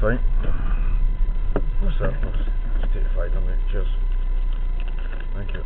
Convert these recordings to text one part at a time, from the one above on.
fine. What's that? Just take the five, mate. Cheers. Thank you.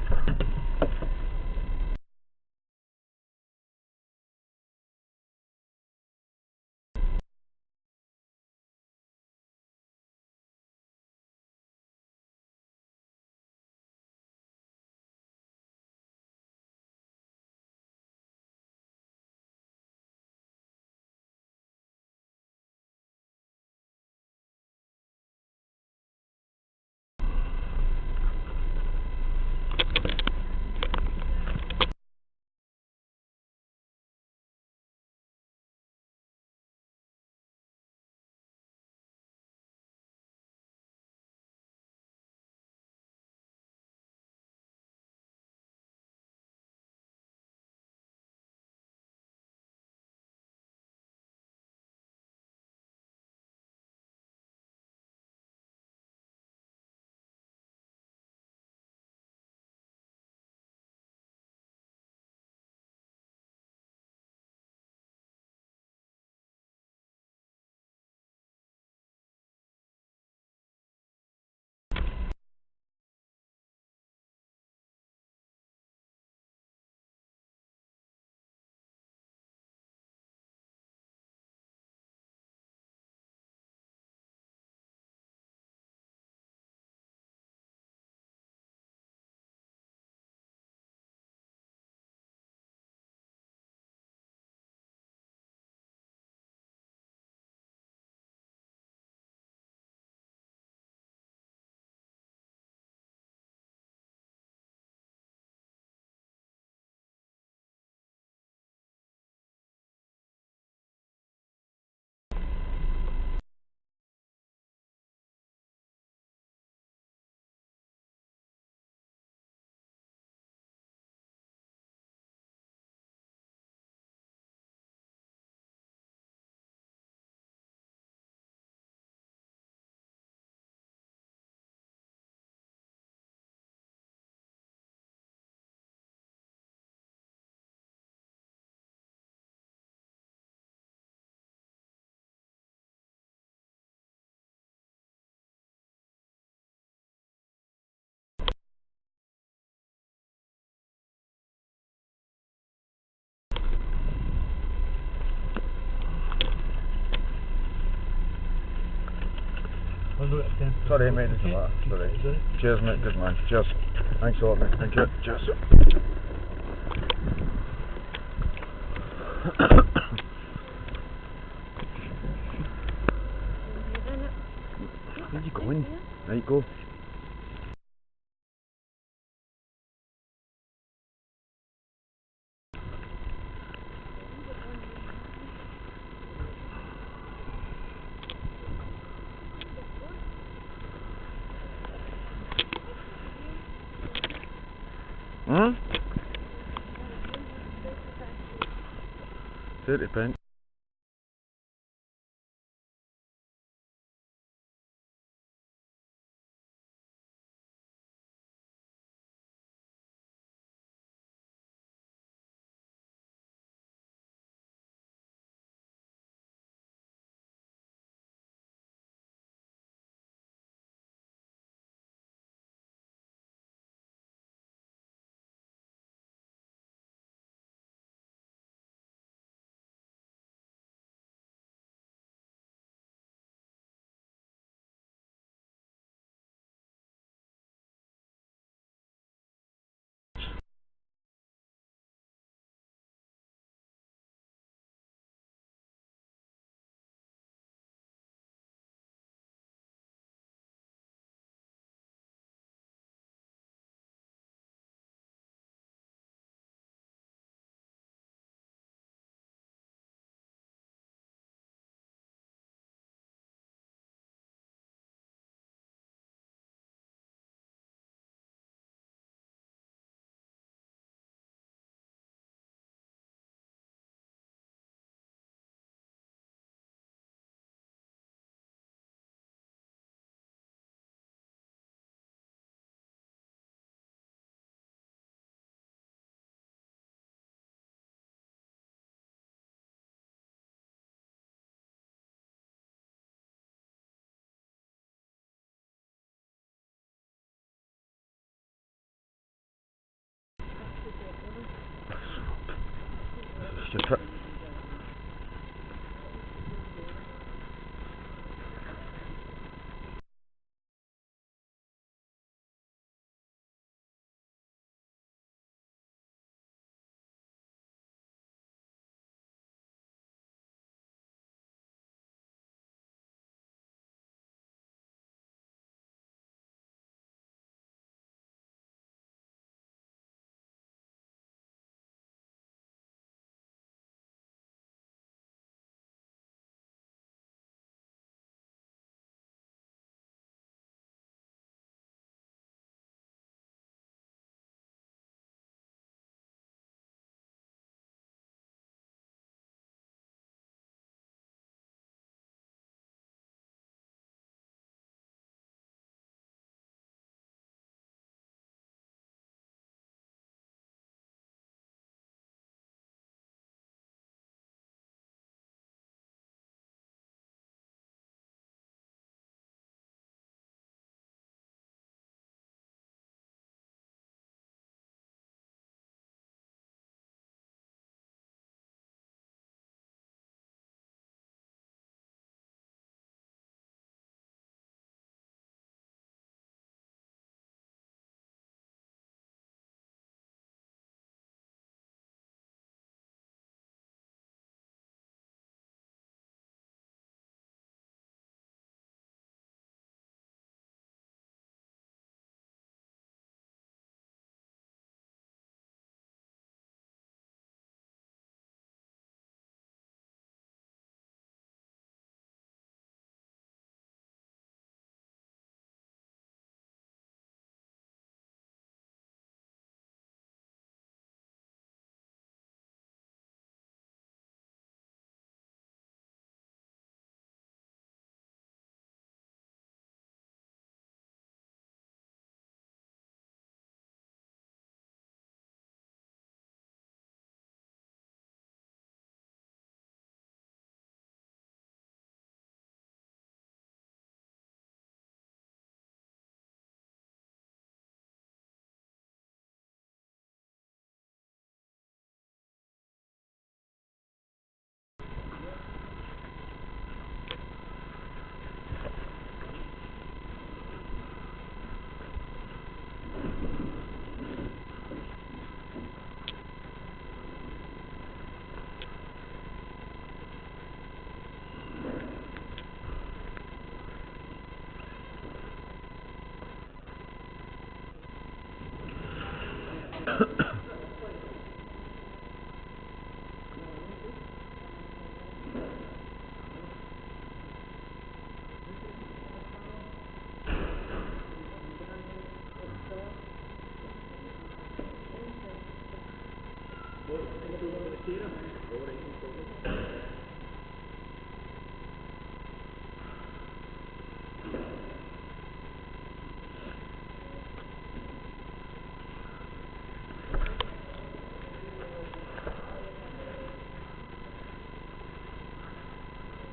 Sorry, mate. Doesn't matter. Sorry. Cheers, mate. Good man. Cheers. Thanks a lot, mate. Thank you. Cheers. Where you going? There you go. Hmm? 30 pence. What's your tip?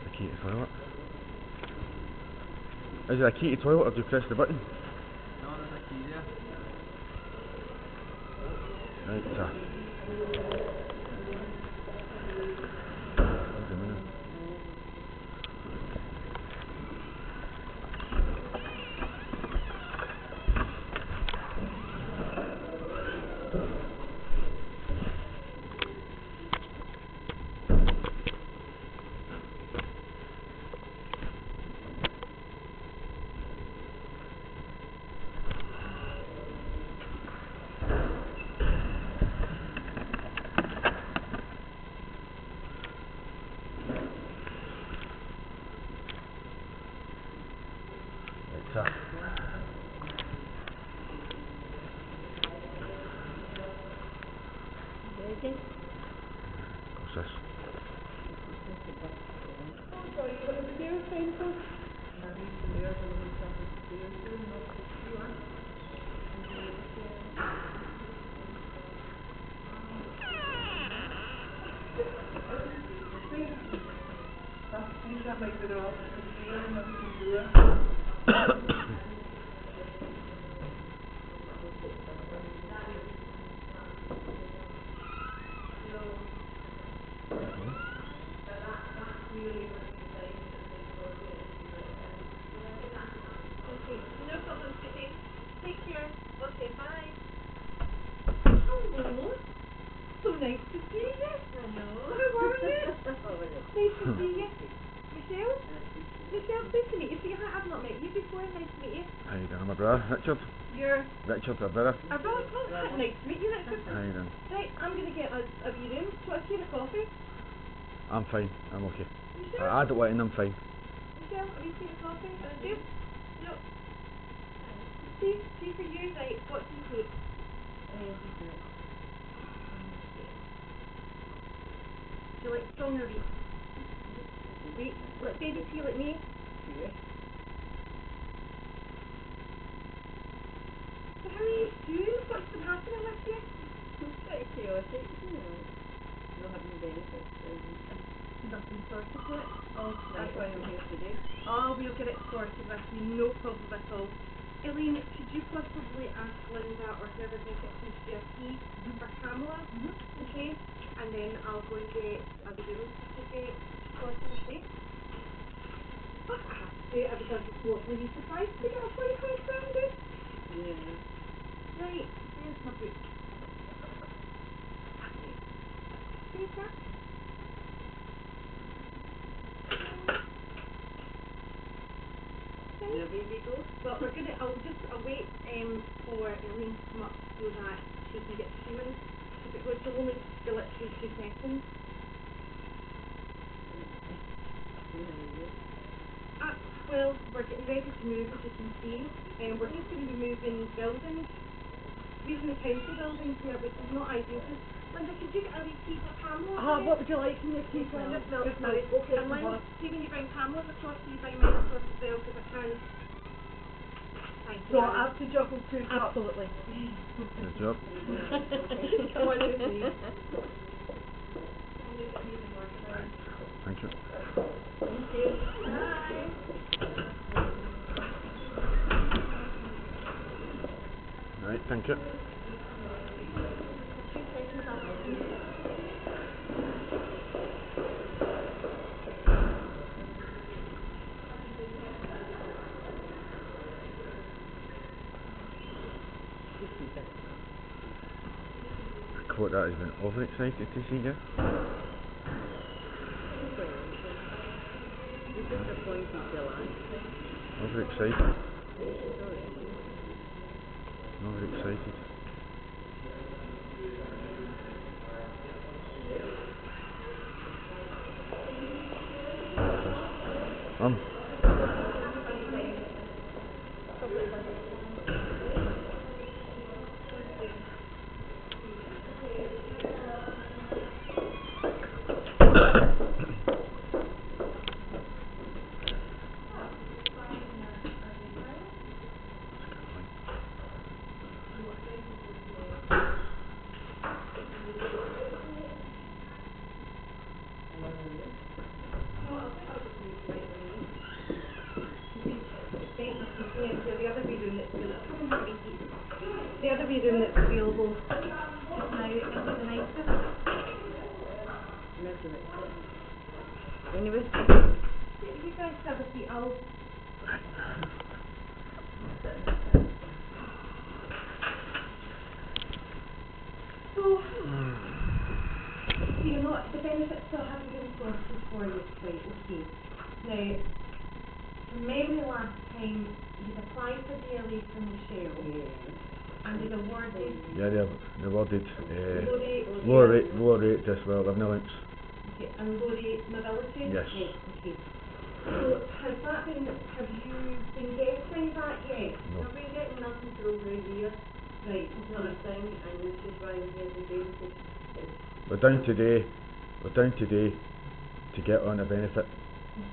The key to toilet. Is it a key to toilet or do you press the button? No, there's a key there. Right, sir. Wait a minute. Right, sir. Ready? What's this? Oh, sorry, you got the stairs pencil? No, he's the stairs and he's up the stairs doing not the stairs. I think that might be the opposite stairs and that's the door. bye. Hello. So nice to see you. I know. How are you? Oh, well, Nice to see you. Michelle? Michelle, nice to meet you. See, I've not met you before. Nice to meet you. How you doing, my brother? Richard? You're Richard, our brother. a brother. Oh, nice to meet you, Richard. How you doing? Right, I'm going to get a wee room. Do you want a tea and a coffee? I'm fine, I'm okay. Michelle? I don't want in, I'm fine. Michelle, a wee tea and a coffee? And a juice? No. Tea for you. Right, what do you need? Do you like strong or weak? Weak? Like baby tea like me? So how are you doing? What's been happening with you? It's pretty chaotic, you know. Not having benefits. Nothing sorted yet? Oh, That's why I'm here today. Oh, we'll get it sorted with you, no problem at all. Elaine, could you possibly ask Linda or whoever's going to get some GFT for Pamela? Okay? And then I'll go and get a room to get sorted, okay? Oh, I have to say, I was lovely surprised to get a boyfriend rounded. Yeah. Right, where's my book? Where's that? And away we go. Well, I'll wait for Elaine to come up so that she can get shown. Because she'll only be literally 2 seconds. Well, we're getting ready to move, as you can see. We're just going to be moving buildings. We're in the council buildings here, which is not ideal. Linda, could you get a wee tea for Pamela? What would you like in your tea, Phil? Just milk, Just sorry. milk. Okay, And no Linda, bother. see when you bring Pamela across, will you bring mine across as well, because I can. Thank you. So I have to juggle 2 cups. Absolutely. Good job. Come on, with me. Thank you. Thank you. Bye. Right, thank you. I quote that as being overexcited to see you. You're disappointed till last. Overexcited. Overexcited. The other wee room that's available just now is the nicest. Anyway. You guys have a seat. So, you know, the benefits still haven't been sorted for you quite, okay. Now, from memory last time, you'd applied for DLA for Michelle. And they'd awarded... Yeah, they awarded low rate disability living allowance. Okay, and low rate mobility? Yes. Okay. So, have you been getting that yet? No. I've been getting nothing for over a year. Right, Nothing, and this is why I'm here today, because it's We're down today to get on a benefit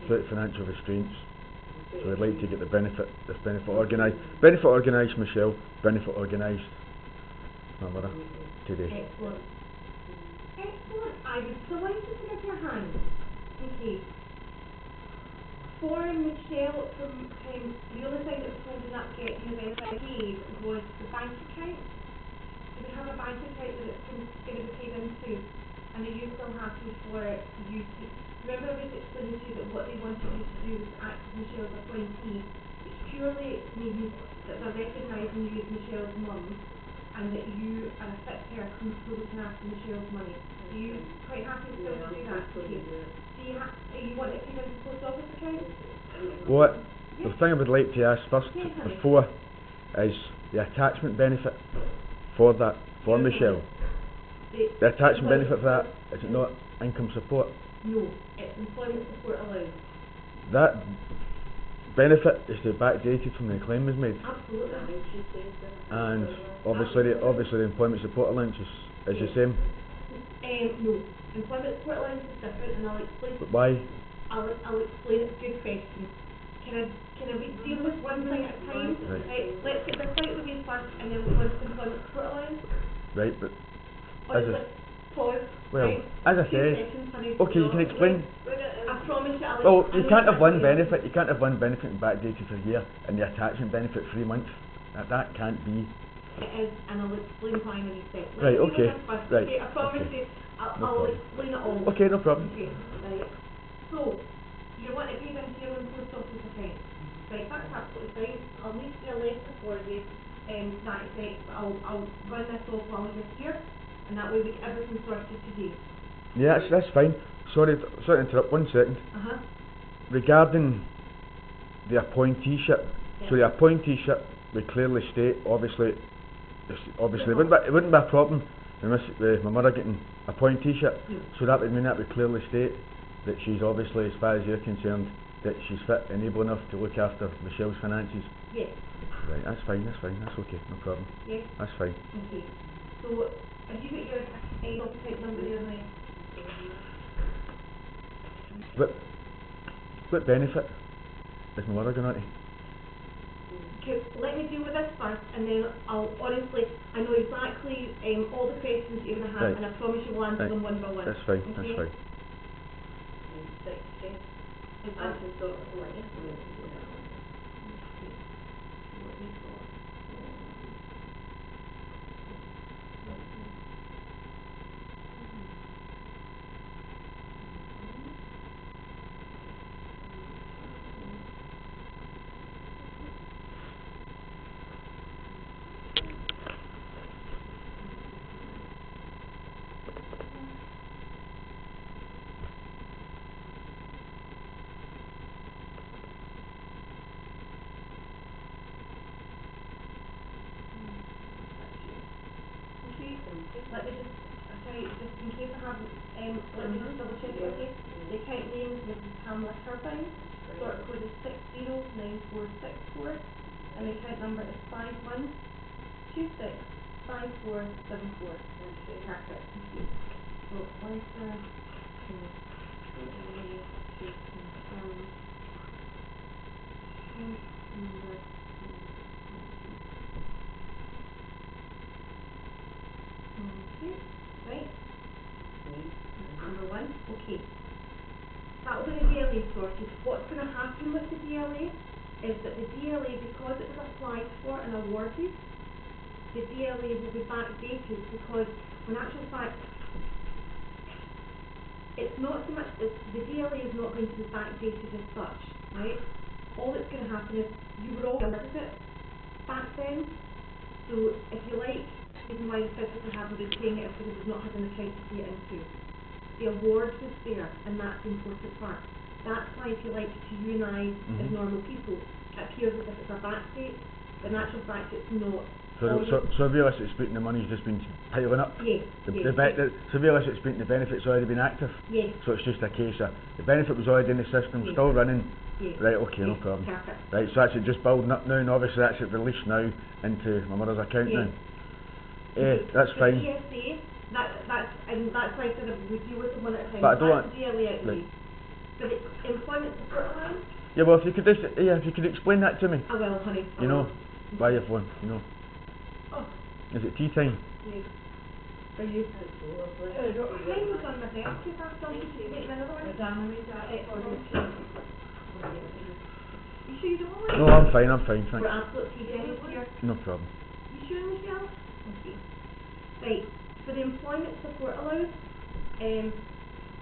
without financial restraints. So we'd like to get this benefit organised. Benefit organised, Michelle. Benefit organised. My mother. Today. excellent. Excellent. I was delighted to give your hand. Okay. For Michelle, the only thing that was holding up getting the benefit paid was the bank account. Do we have a bank account that it's going to be paid into? And are you still happy for you to... Remember I was explaining to you that what they wanted you to do was to act as Michelle's appointee, which purely means that they're recognising you as Michelle's mum and that you are a fit person so they can ask for Michelle's money. Are you quite happy to still do that? Okay. Do you you want it to go into the post office account? What, the thing I would like to ask first, Yeah, honey. before, is the attachment benefit for that, for Michelle. The attachment benefit for that, is it not income support? No, it's employment support allowed. That benefit is to be backdated from when the claim was made. Absolutely. And obviously the employment support allowance is the same. No, employment support allowance is different, and I'll explain. But why? I'll explain it. Good question. Can we deal with one thing at a time? Right. Let's get the flight review first, and then we'll go into employment support allowance. Right, but Honestly, pause. well, right? as I 2 said, seconds, honey. okay, you can explain. I promise you, I'll. Well, you I'll can't have one explain. benefit. You can't have one benefit and backdated for a year, and the attachment benefit 3 months. That can't be. It is, and I'll explain why in a sec. Right, Let's okay, deal with this first, right, okay? I promise okay. you, I'll No problem. explain it all. Okay, no problem. Okay, right. So, you want to pay into your own post office account. Right, that's absolutely fine. I'll need to do a letter for you, that effect, but I'll run this off while you're here, and that way we get everything sorted today. Yeah, that's fine. Sorry to interrupt. 1 second. Uh-huh. Regarding the appointeeship, so the appointeeship would clearly state, obviously, it wouldn't be a problem with my mother getting appointeeship. No. So that would mean that would clearly state that she's obviously, as far as you're concerned, that she's fit and able enough to look after Michelle's finances. Yes. Right, that's fine, that's okay, no problem. Yes. That's fine. Okay. So, have you got your account number there, mate? What benefit is my mother going on to? Okay, let me deal with this first, and then I'll honestly, I know exactly all the questions you're going to have, Right. and I promise you will answer Right. them one by one. That's fine, Okay? that's fine. Is that- Let me just, okay, just in case I have, let me just double check it, okay? The account name is Mrs. Pamela Turbine, sort code is 609464, and the account number is 51265474. Perfect, thank you. So, letter, to confirm, account number. Okay, right. Number 1, okay. That will be the DLA sorted. What's going to happen with the DLA is that the DLA, because it was applied for and awarded, the DLA will be backdated because, in actual fact, it's not so much, the DLA is not going to be backdated as such, right? All that's going to happen is you were all aware of it back then, so if you like, the reason why the physically haven't been paying it is because it's not had an account to pay it into. The award was there, and that's the important part. That's why, if you like, to you and I, as normal people, it appears as if it's a backdate, but in actual fact it's not. So realistically speaking, the money's just been piling up? Yes, So yes. realistically speaking, the benefit's already been active? Yes. So it's just a case of, the benefit was already in the system, Yes. still running? Yes. Right, okay, no Yes, problem. perfect. Right, so that's it just building up now, and obviously that's it released now into my mother's account Yes. now? That's The fine. ESA, that's why I said I would deal with them one at a time. But I don't That's want- the DLA out of the right. way. But it's employment support allowance, Yeah, well, if you could explain that to me, I will, honey. I you know, will. by your phone, you know. Oh, Is it tea time? yes. Are you? Mine was on my desk, if I've done it, you get another one? You sure you don't want it? No, I'm fine, We're thanks. absolutely ready here. No problem. You sure, Michelle? Okay. Right, for the employment support allowance,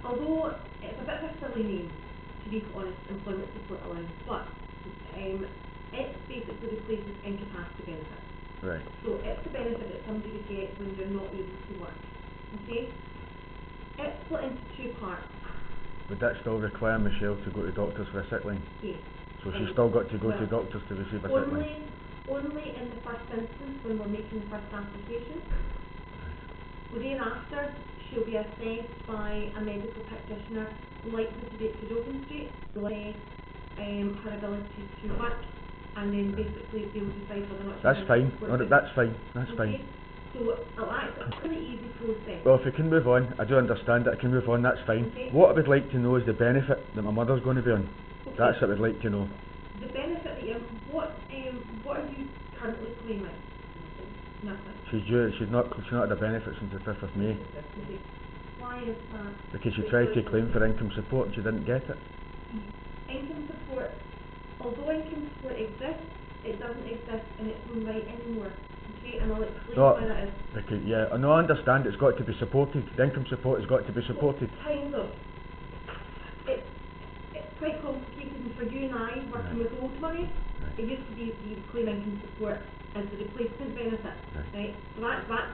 although it's a bit of a silly name, to be honest, employment support allowance, but it's basically replaces incapacity benefit. Right. So it's the benefit that somebody would get when they're not able to work. Okay? It's split into two parts. Would that still require Michelle to go to doctors for a sick line? Yes. So she's still got to go to Well, doctors to receive a sick line? Only in the first instance when we're making the first application. Thereafter, she'll be assessed by a medical practitioner likely to be at Cadogan Street, assess her ability to work, and then basically they'll decide whether or not she's That's fine. No, working. that's fine. That's Okay? fine. So it's a really easy process. Well, if we can move on, I do understand it. I can move on. That's fine. Okay. What I would like to know is the benefit that my mother's going to be on. Okay. That's what I'd like to know. The benefit that you what are you currently claiming? Nothing. She's not had a benefit since the 5th of May Okay. Why is that? because she tried to claim for income support and she didn't get it. Income support, although income support exists, it doesn't exist in its own right anymore. Okay, and I'll explain No, why that is. because I know, I understand it's got to be supported. The income support has got to be supported. Kind of. It's quite complicated, and for you and I, working with old money, it used to be you would claim income support as the replacement benefit, right? So that's what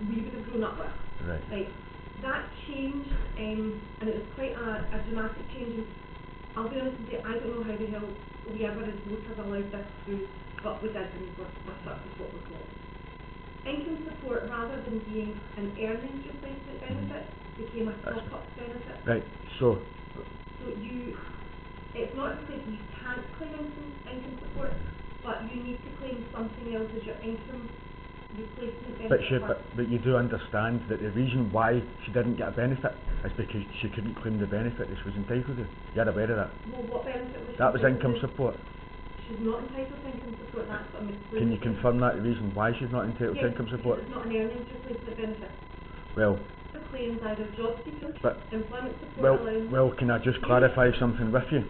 we would have grown up with. Right. Right. That changed, and it was quite a dramatic change. And I'll be honest with you, I don't know how the hell we ever as voters allowed this through, but we did, and we're stuck with what we've got. Income support, rather than being an earnings replacement benefit, became a top-up benefit. Right. So So it's not to say that you can't claim income support, but you need to claim something else as your income replacement benefit. but you do understand that the reason why she didn't get a benefit is because she couldn't claim the benefit that she was entitled to. You're aware of that? Well, what benefit was she That was entitled income to? support. She's not entitled to income support, that's what I'm Can explaining. you confirm that, the reason why she's not entitled to income support? It's not an earnings replacement benefit. Well, The claims either job seeker, But- employment support allowance. well, can I just clarify something with you?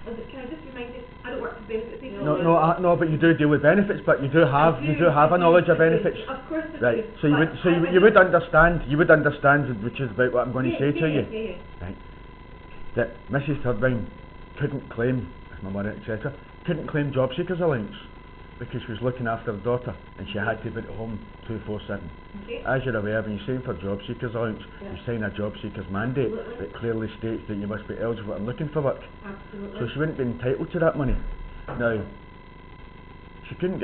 Can I just remind you, I don't work for benefits agencies. No, but you do deal with benefits, but you do have a knowledge of benefits. Of course I do. Right. So you but you would understand, which is about what I'm going to say to you. Yeah. Right. That Mrs. Turbine couldn't claim, as my mother, etc., couldn't claim job seekers allowance because she was looking after her daughter and she had to be at home 247. Okay. As you're aware, when you sign for job seekers allowance, Yeah. you sign a job seekers mandate Absolutely. that clearly states that you must be eligible and looking for work. Absolutely. So she wouldn't be entitled to that money. Now, she couldn't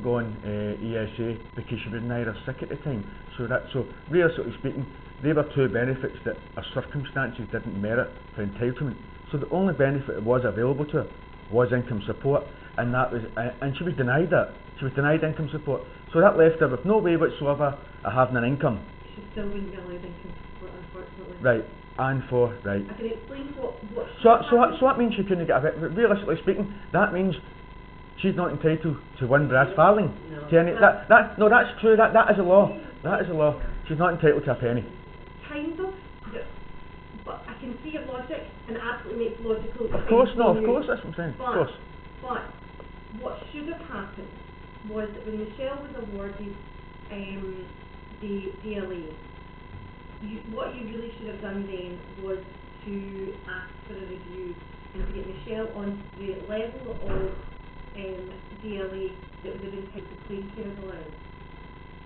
go on ESA because she was neither sick at the time. So realistically speaking, they were two benefits that her circumstances didn't merit for entitlement. So the only benefit that was available to her was income support, and that was and she was denied that. She was denied income support. So that left her with no way whatsoever of having an income. She still wouldn't be allowed income support, unfortunately. Right. I can explain what So that means she couldn't get a bit. Realistically speaking, that means she's not entitled to one brass farthing. No. To any, that's true. That is a law. That is a law. She's not entitled to a penny. kind of, but I can see your logic, and it absolutely makes logical sense. Of course, no. to Of you. course, that's what I'm saying. Of course. But what should have happened was that when Michelle was awarded the DLA, what you really should have done then was to ask for a review and to get Michelle on the level of DLA that would have entitled to claim care allowance.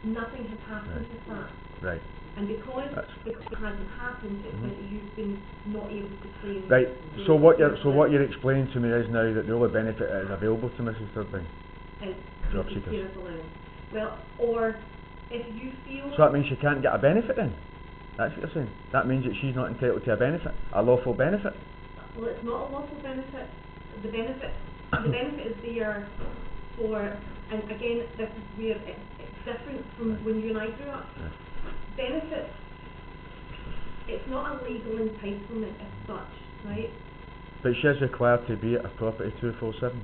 Nothing has happened with that. Right. And because it hasn't happened, it's meant that you've been not able to claim. Right. the So what you're allowance. explaining to me is now that the only benefit that is available to Mrs. Turbine. Is Job the seekers. care allowance. Well, or if you feel So that means she can't get a benefit then. That's what you're saying. That means that she's not entitled to a benefit, a lawful benefit. well, it's not a lawful benefit. The benefit is there for, and again, this is where it's different from when you and I grew up. Yeah. Benefits, it's not a legal entitlement as such, right? But she is required to be at a property 247.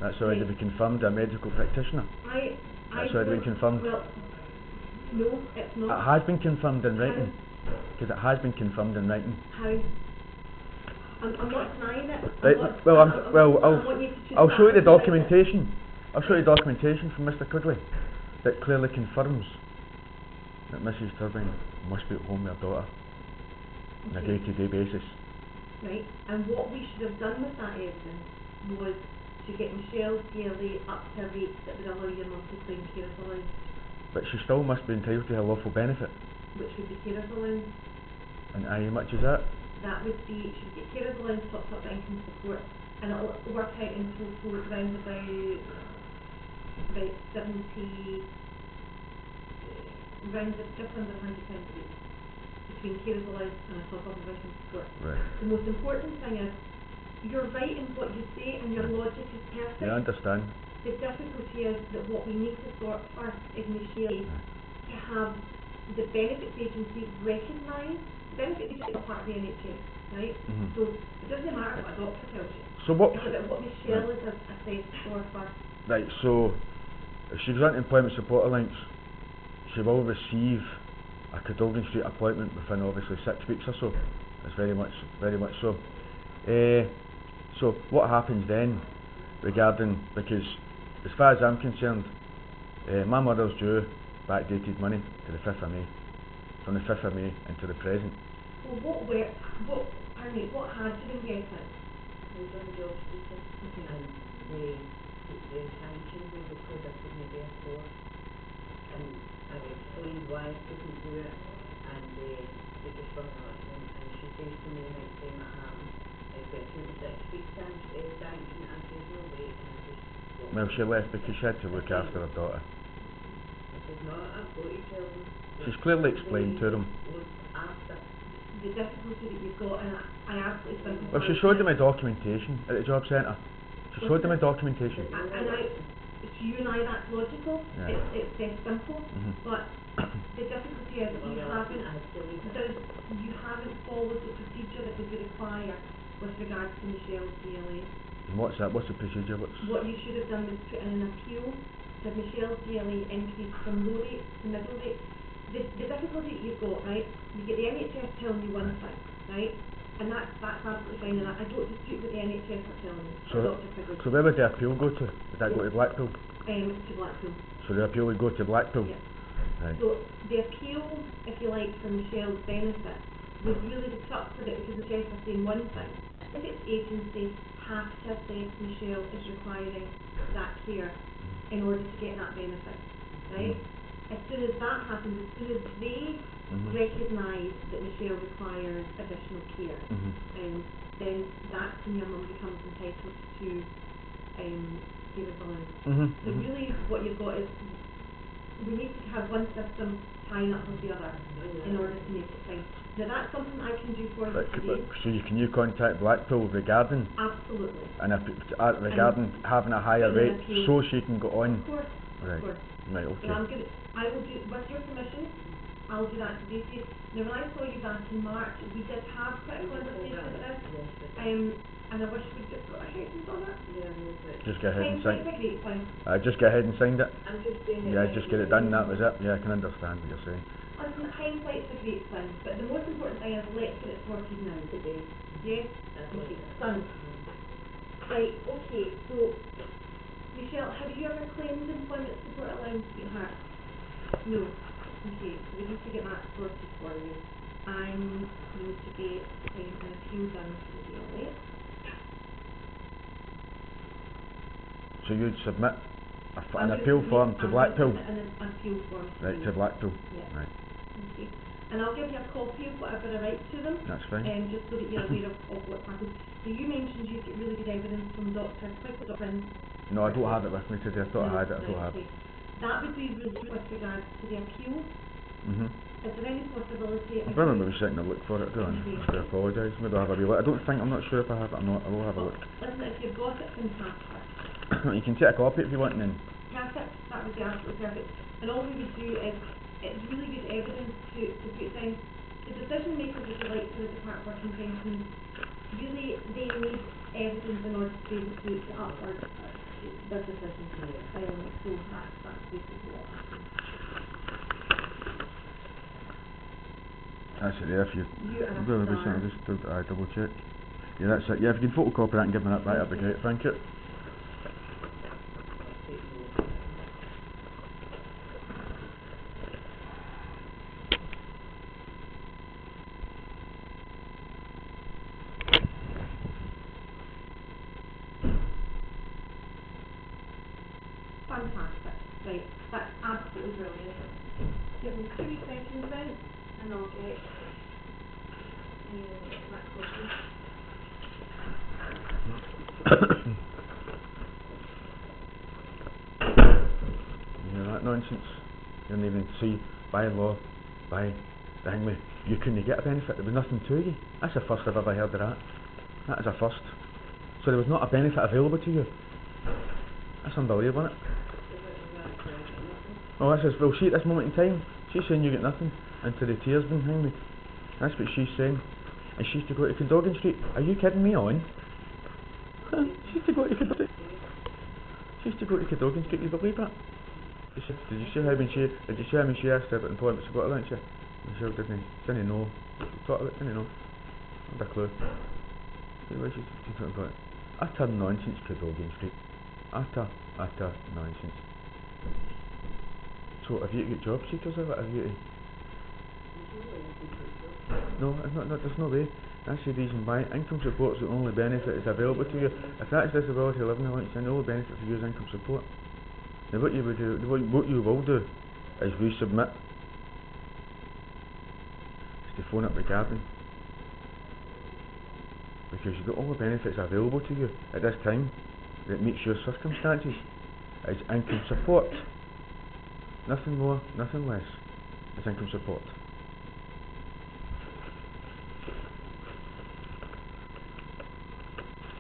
That's already Right. been confirmed, a medical practitioner. That's already been confirmed. Well, no, it's It not. has been confirmed in writing. Because it has been confirmed in writing. How? I'm not denying it. Right, I'll show you the documentation. I'll show you documentation from Mr. Cudley that clearly confirms that Mrs. Turbine must be at home with her daughter on a day-to-day basis. Right, and what we should have done with that evidence was to get Michelle's yearly up to a rate that would allow your mum to claim carers allowance, But she still must be entitled to her lawful benefit. which would be carers allowance. And how much is that? That would be, she would get carers allowance topped up by income support, and it'll work out in total around about 70, around just under £100 a week between carers allowance and a top up of income support. Right. The most important thing is, you're right in what you say and your logic is perfect. Yeah, I understand. The difficulty is that what we need to sort first is Michelle to have the benefits agency recognise, the benefits agency is a part of the NHS, right? Mhm. So it doesn't matter what a doctor tells you. So what? It's about what Michelle is assessed for first. Right. So if she goes into employment support allowance, she will receive a Cadogan Street appointment within obviously 6 weeks or so. It's very much so. So what happens then regarding, because as far as I'm concerned, my mother's due backdated money to the 5th of May, from the 5th of May into the present. Well, what had you been getting? I was on job seeker, and the sanction me because I couldn't do a course, and I explained why I couldn't do it, and they just rung me up, and she says to me the next time it happened, I've got 26 weeks sanction, I says no wait, and I just walked. Well, she left because she had to look after her daughter. I said no, I've got to tell them. She's clearly explained to them. Look after. The difficulty that you've got, and I absolutely sympathise. Well, she showed them my documentation at the job centre. She showed them my documentation. To you and I, that's logical. Yeah. It's dead simple. Mhm. But the difficulty is that you haven't followed the procedure that would be required with regards to Michelle's DLA. And what's that? What's the procedure? What you should have done was put in an appeal to have Michelle's DLA increased from low rate to middle rate. The difficulty that you've got, right, you get the NHS telling you one thing, right, and that's absolutely fine, and I don't dispute what the NHS are telling you, So where would the appeal go to? Would that go to Blackpool? to Blackpool. So the appeal would go to Blackpool? Yeah. Right. So the appeal, if you like, for Michelle's benefit was really the crux of it, because the NHS are saying one thing: if its agency have to assess Michelle as requiring that care in order to get that benefit, right? As soon as that happens, as soon as they recognise that Michelle requires additional care, then that's when your mum becomes entitled to carers allowance. So really what you've got is, we need to have one system tying up with the other in order to make it fine. Now that's something I can do for you today. So can you contact Blackpool regarding Absolutely. regarding having a higher rate so she can go on? Of course. Right. Of course. Right, And okay. I will do, with your permission, I'll do that today for you. Now when I saw you back in March, we did have quite a conversation about this, and I wish we'd just got ahead and done it. Just go ahead and sign. Hindsight's a great thing. Just go ahead and signed it. I'm just doing it. Yeah, just get it done, that was it. Yeah, I can understand what you're saying. Listen, hindsight's a great thing, but the most important thing is let's get it sorted now. today. Yeah? That's Okay, what done. Right, okay, so Michelle, have you ever claimed employment support allowance, sweetheart? No. Okay, so we need to get that sorted for you. I need to get an appeal done for the DLA. So you'd submit an appeal form to Blackpool? An appeal form. Right, to Blackpool? Yeah. Right, Okay. And I'll give you a copy of whatever I write to them. that's fine. Just so that you're aware of what's happened. So you mentioned you get really good evidence from Dr. Friends. No, I don't have it with me today. I thought I had it, I don't have it. That would be really good with regards to the appeal. Is there any possibility? I remember we sitting to look for it, don't I? I apologise. Maybe I'll have a wee look. I'm not sure if I have it or not. I will have a look. Listen, if you've got it, fantastic. You can take a copy if you want, and then Perfect, that would be absolutely perfect. And all we would do is, it's really good evidence to put down. The decision makers, if you like, for the Department for Working Pensions, really, they need evidence in order to be able to upward their decision. So that's basically what happens. that's it there. If you You are a bear with me a star. second, just double check. Yeah, that's it. Yeah, if you can photocopy that and give me that back, that'd be great. Thank you. Fantastic. Right, that's absolutely brilliant. Give me 2 seconds then, and I'll get that copy. You know that nonsense? You don't even see, by law, by the thing with, you couldn't get a benefit, there was nothing to you. That's the first I've ever heard of that. That is a first. So there was not a benefit available to you. That's unbelievable, isn't it? Oh, that's just, well, see, at this moment in time, she's saying you get nothing, and to the tears been hanging me. That's what she's saying. And she's to go to Cadogan Street. Are you kidding me on? She's to go to Cadogan Street. She's to go to Cadogan Street, you believe that? Did you see how when she asked her about employment support, didn't she? Michelle didn't know. Thought of it, didn't know. Not a clue. Utter nonsense, Cadogan Street. Utter nonsense. So have you to get job seekers or what? Have you to... No, it's not, there's no way. That's the reason why income support is the only benefit that's available to you. If that's disability living allowance, then the only benefit for you is income support. Now what you would do, what you will do is resubmit. Is to phone up the garden. Because you've got all the benefits available to you at this time that meets your circumstances. It's income support. Nothing more, nothing less. It's income support.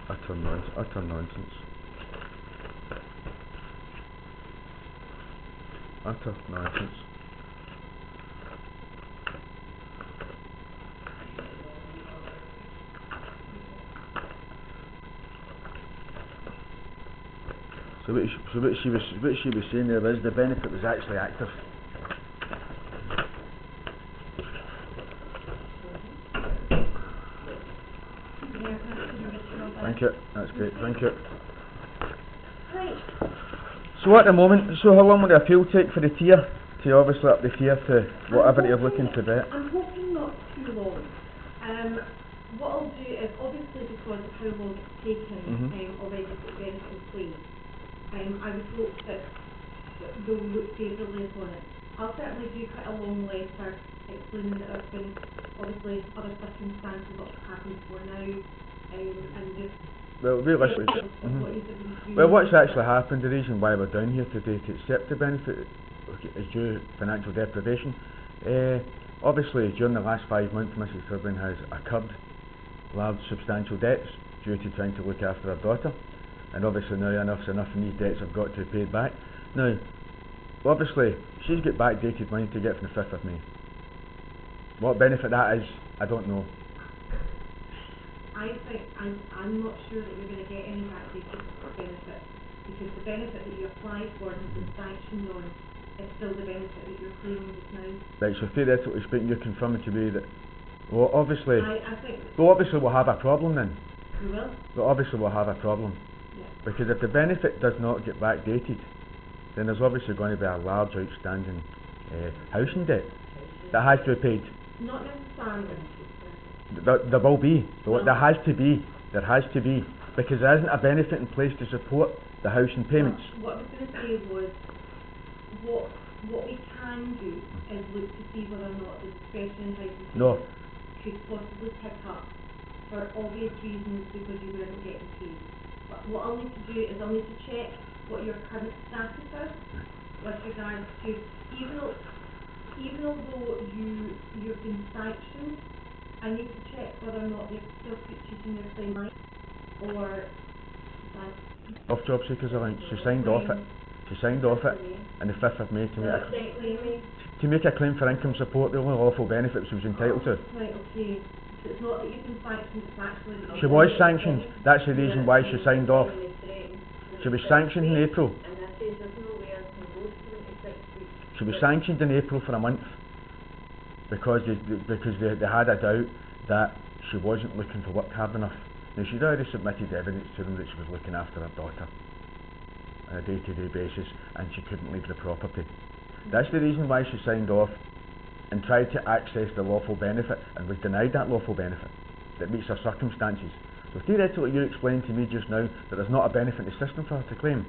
Utter nonsense. Utter nonsense. So what she was saying there is the benefit was actually active. Thank you. That's great. Thank you. Right. So at the moment, so how long will the appeal take for the tier? To obviously up the tier to whatever you're looking to bet? I'm hoping not too long. What I'll do is, obviously because of how long it's taken already to get benefit in place, I would hope that they'll look favourably upon it. I'll certainly do quite a long letter explaining that there's been obviously other circumstances that have happened before now, and just Well, realistically, well, what's actually happened, the reason why we're down here today to accept the benefit is due financial deprivation. Obviously, during the last 5 months, Mrs. Turbin has incurred large substantial debts due to trying to look after her daughter, and obviously now enough's enough and these debts have got to be paid back. Now, obviously, she's got backdated money to get from the 5th of May. What benefit that is, I don't know. I think I'm not sure that you're going to get any backdated benefit, because the benefit that you applied for and has been sanctioned on is still the benefit that you're claiming just now. Right, so theoretically speaking, you're confirming to me that, well, obviously, I think well, obviously we'll have a problem then. you will. But obviously we'll have a problem. Yeah. Because if the benefit does not get backdated, then there's obviously going to be a large outstanding housing debt that has to be paid. Not necessarily. There will be. There has to be. There has to be. Because there isn't a benefit in place to support the housing payments. What I was going to say was, what we can do is look to see whether or not the discretionary housing No. could possibly pick up for obvious reasons because you weren't getting paid. But what I'll need to do is I'll need to check what your current status is with regards to, even although you've been sanctioned, I need to check whether or not they've still put you in your claim line, or Off job seekers allowance. She signed off it. She signed off it on the 5th of May to make a claim for income support, the only lawful benefit she was entitled to. Right, okay. So it's not that you've been sanctioned, it's actually that She was sanctioned. That's the reason why she signed off. She was sanctioned in April. She was sanctioned in April for a month because they had a doubt that she wasn't looking for work hard enough. Now she'd already submitted evidence to them that she was looking after her daughter on a day-to-day basis and she couldn't leave the property. That's the reason why she signed off and tried to access the lawful benefit and was denied that lawful benefit that meets her circumstances. So theoretically you explained to me just now that there's not a benefit in the system for her to claim.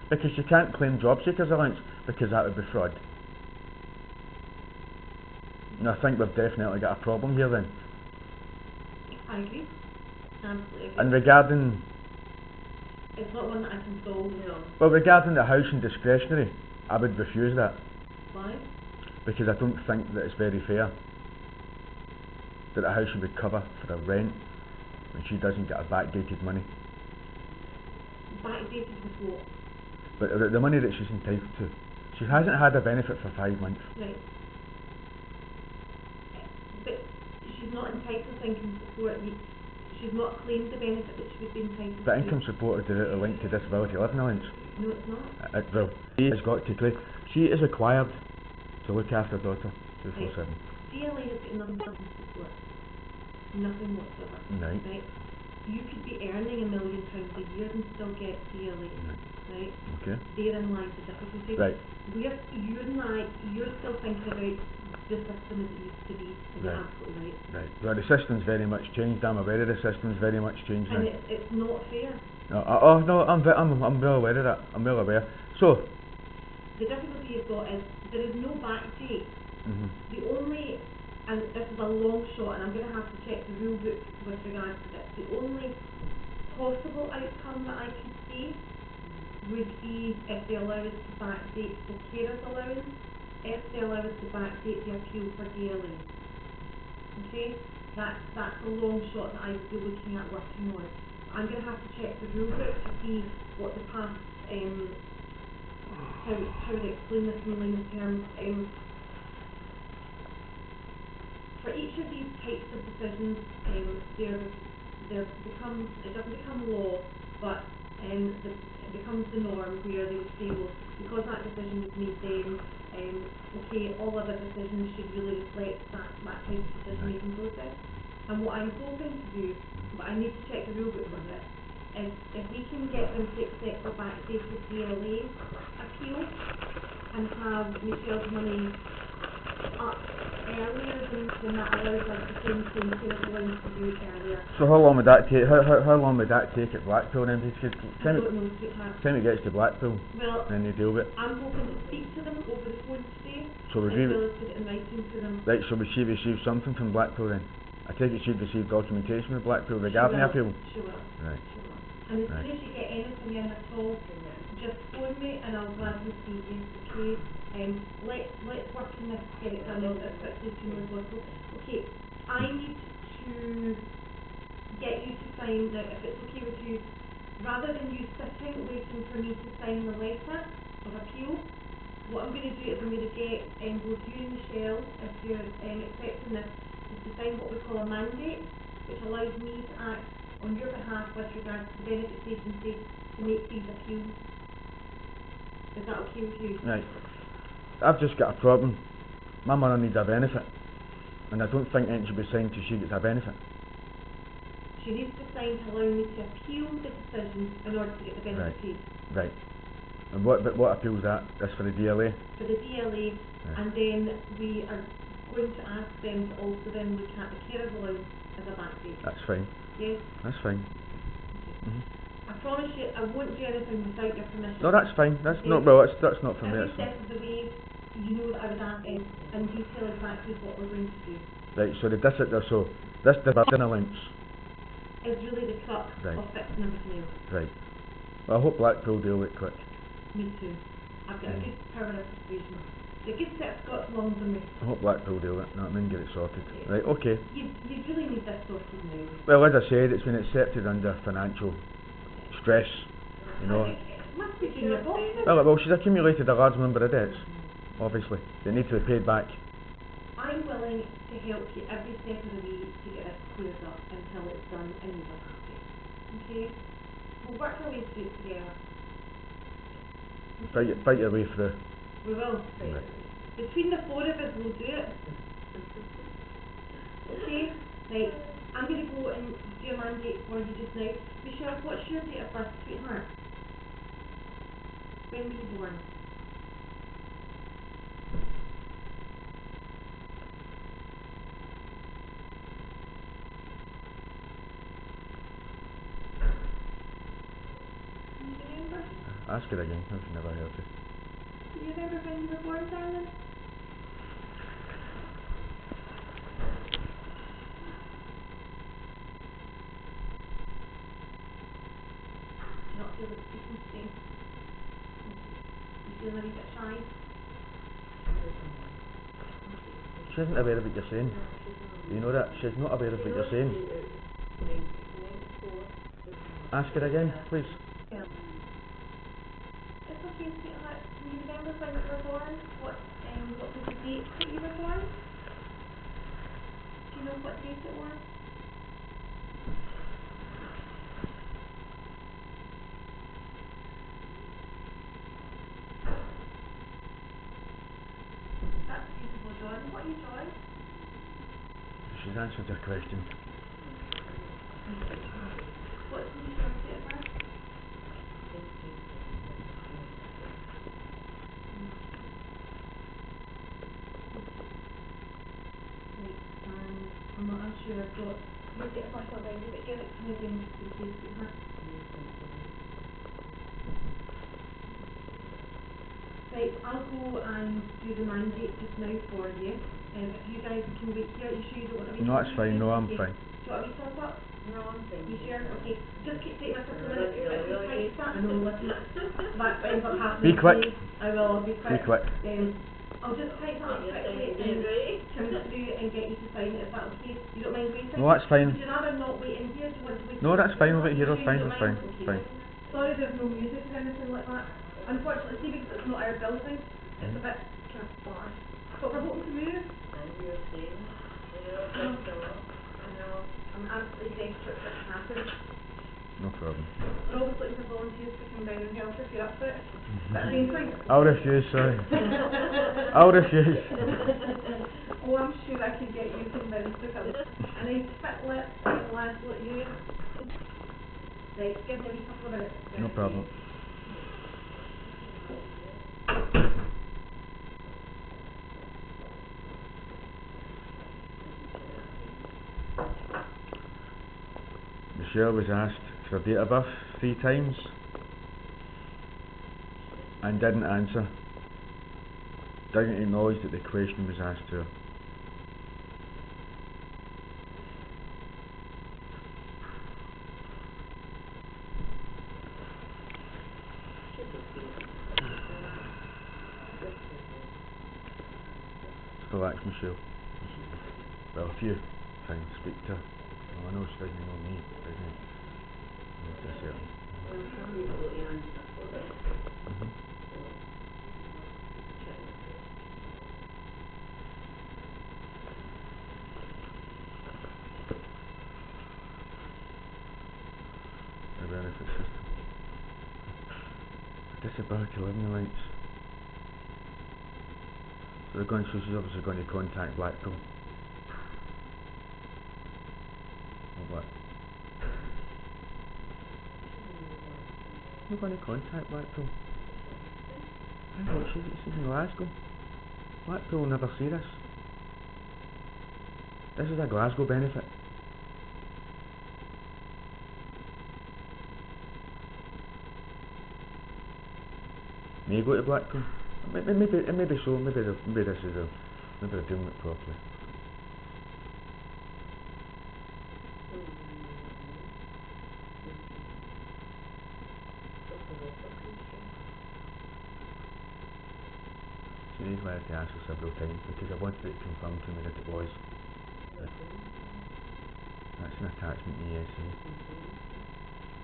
Because you can't claim job seekers allowance because that would be fraud. And I think we've definitely got a problem here then. I agree. Absolutely agree. And regarding, It's not one that I can solve. No. well, regarding the housing discretionary, I would refuse that Why? because I don't think that it's very fair that the house should be covered for a rent when she doesn't get her backdated money. Backdated with what? But the money that she's entitled to, she hasn't had a benefit for 5 months. Right. But she's not entitled to income support. She's not claimed the benefit that she would be entitled The to. income support is directly linked to disability living allowance. No, it's not. Well, she has got to claim. She is required to look after her daughter 247. DLA has got nothing to support. Nothing whatsoever. Right. Right? You could be earning £1 million a year and still get DLA. Right? Okay. Therein lies the difficulty. Right. You and I, you're still thinking about the system as it used to be, and you're Right. absolutely right. Right. Well, the system's very much changed. I'm aware of the system's very much changed now. And it's not fair. Oh no, I'm well aware of that. I'm well aware. So. The difficulty you've got is there is no back date. Mhm. The only, and this is a long shot, and I'm going to have to check the rule book with regards to this, the only possible outcome that I can see would be if they allow us to backdate the carers allowance, if they allow us to backdate the appeal for DLA. Okay? That's a long shot that I would be looking at working on. I'm going to have to check the rule book to see what the past, how to explain this in layman's terms. For each of these types of decisions, there becomes, it doesn't become law, but it becomes the norm where they would say, well, because that decision was made then, okay, all other decisions should really reflect that type of decision making process. And what I'm hoping to do, but I need to check the rule book with it, is if we can get them to accept the backdated DLA appeal and have Michelle's money up earlier than that allows us the same thing to allowance to do it earlier. So how long would that take? How long would that take at Blackpool then? Because I don't know, sweetheart. time it gets to Blackpool, Well, then they deal with it. I'm hoping to speak to them over the phone today, So as would we, well as put it in writing to them. right? So would she receive something from Blackpool then? I take it she'd receive documentation with Blackpool regarding the appeal. She will. Right. She will. And as Right. soon as you get anything in at all, just phone me and I'll gladly see you. Okay? Let's work on this to get it done as quickly as humanly possible. Okay, I need to get you to sign, now if it's okay with you, rather than you sitting waiting for me to sign the letter of appeal, what I'm going to do is I'm going to get both you and Michelle, if you're accepting this, is to sign what we call a mandate, which allows me to act on your behalf with regards to the benefits agency to make these appeals. Is that okay with you? Right. I've just got a problem. My mother needs a benefit, and I don't think it should be signed till she gets a benefit. She needs to sign to allow me to appeal the decision in order to get the benefit Right. paid. Right. And what appeals that? That's for the DLA. For the DLA, Right. and then we are going to ask them to also then look at the carers allowance as a backdate. That's fine. Yes? That's fine. Okay. Mhm. I promise you I won't do anything without your permission. No, that's fine. That's Okay. not well. That's not for me. Every That's fine. step of the way, you know that I would ask them in detail exactly what we're going to do. Right. So this dividend allowance. It's really the crux Right. of fixing everything else. Right. Well, I hope Blackpool deal with it quick. Me too. I've got a good power of persuasion. It's a good set of Scots lungs on me. I hope Blackpool deal with it. No, I mean, get it sorted. Right. Okay. You really need this sorted now. Well, as I said, it's been accepted under financial stress. You know. It must be doing your boss. Well, she's accumulated a large number of debts. Obviously, they need to be paid back. I'm willing to help you every step of the way to get this cleared up until it's done and you're happy. Okay? We'll work our way through it together. Fight your way through. We will. Right. Between the four of us, we'll do it. Okay? Right. I'm going to go and do a mandate for you just now. Michelle, what's your date of birth, sweetheart? When were you born? Can you remember? Ask her again, I've never heard it. Do you remember when you were born, darling? Do you not feel like speaking today? You feel a wee bit shy? She isn't aware of what you're saying. You know that? She's not aware of what you're saying. Ask her again, please. Yeah. It's okay, sweetheart. Can you remember when you were born? What was the date that you were born? Do you know what date it was? That's beautiful, John. What are you drawing? She's answered your question. What's the date of birth? I'm not unsure I've got your date of birth already, but give it to me again just in case, sweetheart. Right, I'll go and do the mandate just now for you. If you guys can wait here, you sure you don't want to wait? No, that's fine. No, I'm fine. Do you want a wee top up? No, I'm fine. You sure? Okay. Just keep taking a couple of minutes. Really? I know, listen, that ends up happening. Be quick. to me. I will, I'll be quick. Be quick. I'll just type that up quickly and come through and get you to sign it. Is that okay? You don't mind waiting? No, that's fine. Would you rather not wait in here? Do you want to wait? No, that's fine. We'll wait here. That's You fine. don't That's fine. mind? That's fine. Sorry there's no music or anything like that. Unfortunately, see, because it's not our building, it's a bit kind of far. But we're hoping to move. And you're saying, I know, I'm absolutely desperate for it to happen. No problem. We're always looking for volunteers to come down and help if you're up for it. That same thing. I'll refuse, sorry. I'll refuse. Oh, I'm sure I can get you convinced to come. And then fit lips and lads like you. Right, give me a wee couple of minutes. No problem. Michelle was asked for her date of birth 3 times and didn't answer. Didn't acknowledge that the question was asked to her. Relax, Michelle. Well, a few times speak to her. Well, I know she doesn't know me, doesn't she? To a certain. I'm sure you've got the answer for it. Mhm. The benefit system. Disability living allowance. So they're going, so she's obviously going to contact Blackpool. Or what? You're going to contact Blackpool? I thought she's in Glasgow. Blackpool will never see this. This is a Glasgow benefit. May go to Blackpool. Maybe so. Maybe this is maybe they're doing it properly. See, this is why I had to ask her several times because I wanted it to confirm to me that it was. That's an attachment in the ESA.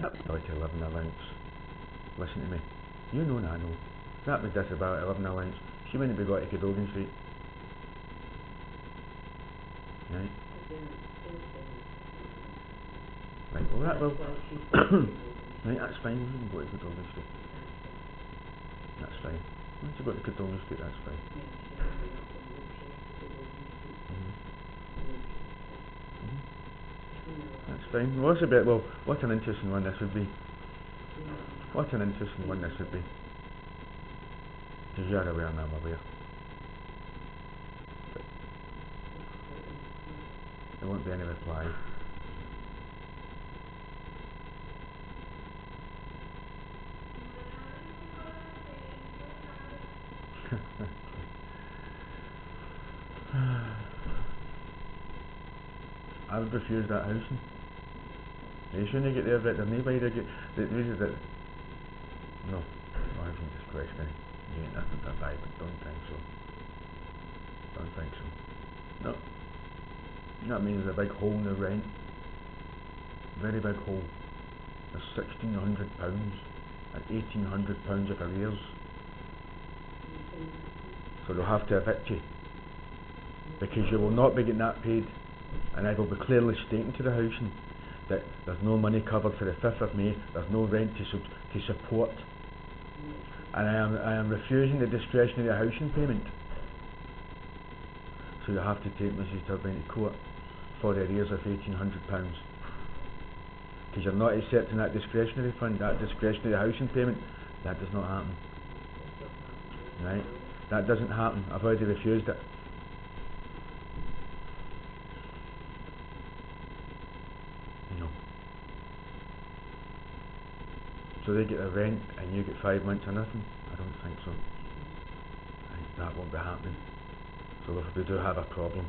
That was disability living allowance. Listen to me. You know and I know. That was disability living allowance. She wouldn't be got to Cadogan Street. Right? Right, well that will... right, that's fine. You can go to Cadogan Street. That's fine. Once you go to Cadogan Street, that's fine. That's fine. Well, what's a bit, well, what an interesting one this would be. What an interesting one this would be. Because you're aware and I'm aware. But there won't be any reply. I would refuse that housing. You shouldn't get there, but there's nobody to get. The reason that. No, not even discretionary. You ain't nothing to buy, but don't think so. Don't think so. No. That means there's a big hole in the rent. Very big hole. There's £1,600 and £1,800 of arrears. So they'll have to evict you. Because you will not be getting that paid. And I will be clearly stating to the housing that there's no money covered for the 5th of May, there's no rent to support. And I am refusing the discretionary housing payment. So you have to take Mrs. Turbine to court for the arrears of £1,800. Because you're not accepting that discretionary fund, that discretionary housing payment. That does not happen. Right? That doesn't happen. I've already refused it. No. So they get the rent and you get 5 months or nothing? I don't think so. That won't be happening. So if we do have a problem.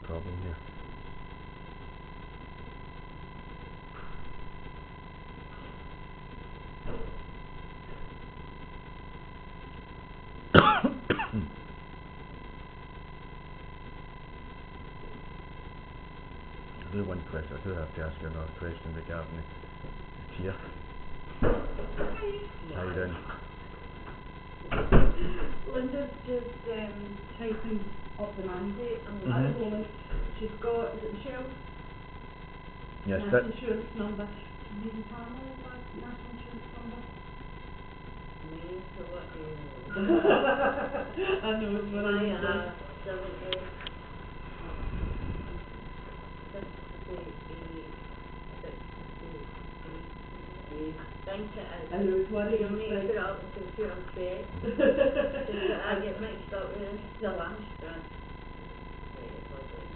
Problem here. I do one question. I do have to ask you another question regarding the tier. How you doing? Linda's just typing up the mandate and at the moment she's got, is it Michelle? Yes, National insurance number. Maybe Pamela, national insurance number. Me, so what do you know? I know it's what I I said. 78. I think it is. I know it's what it You need to is. put it up and computer and say. I get mixed up with the last one. Wait, it was like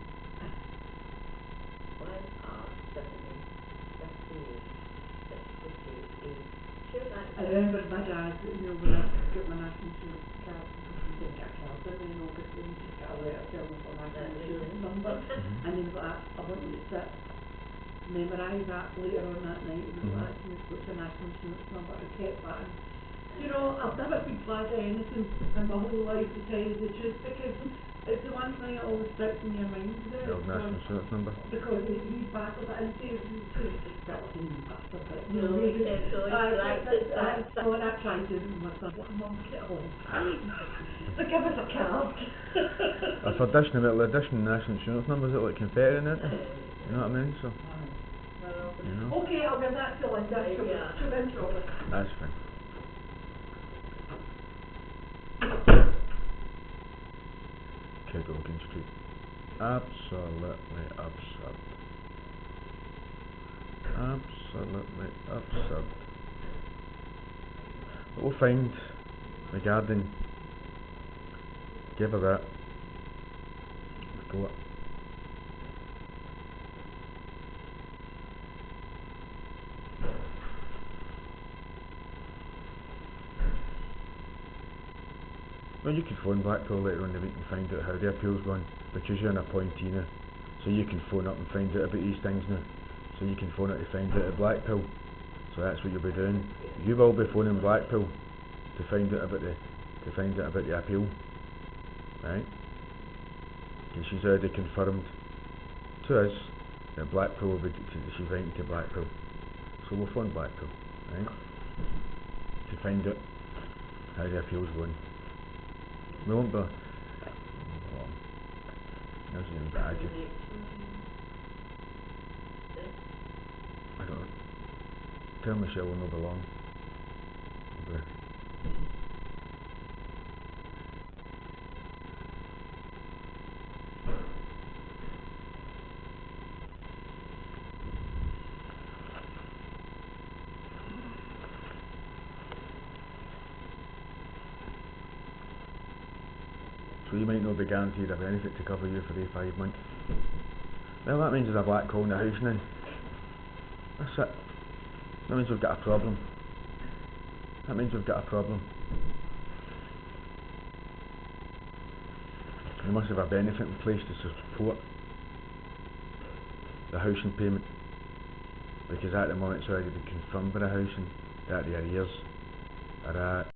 1R70, 58, 62, 8. Sure, that's I remember my dad, when I got my national insurance card, because he didn't get a card, didn't he? Because we just got a letter telling us our national insurance number. And he was like, I want you to sit, memorise that later on that night. He was like, what's your national insurance number? I kept that. And, I've never been glad of anything in my whole life, to tell you the truth, because it's the one thing that always sticks in your mind there. The old national insurance number. Because he battled it and said, well, he didn't battle it. No, he said so. That's what I tried to do with my son. What, Mum, get along. So give us a card. If additional national insurance number, is it like confetti in it? You know what I mean? So, you know. Okay, I'll give that to Linda. Yeah. She'll then throw it. That's fine. Kedalgan Street. Absolutely absurd. Absolutely absurd. But we'll find regarding give her that report. Well, you can phone Blackpool later on in the week and find out how the appeal's gone, because you're an appointee now. So you can phone up and find out about these things now. So you can phone up to find out at Blackpool. So that's what you'll be doing. You will be phoning Blackpool to find out about the appeal, right? Because she's already confirmed to us that Blackpool will be she's writing to Blackpool. So we'll phone Blackpool, right? To find out how the appeal's going. We won't be. Well, that's even bad. I don't know. Tell Michelle we'll not be long. Okay. So you might not be guaranteed a benefit to cover you for the 5 months. Well, that means there's a black hole in the house now. That's it. That means we've got a problem. That means we've got a problem. They must have a benefit in place to support the housing payment, because at the moment it's already been confirmed by the housing that the arrears are at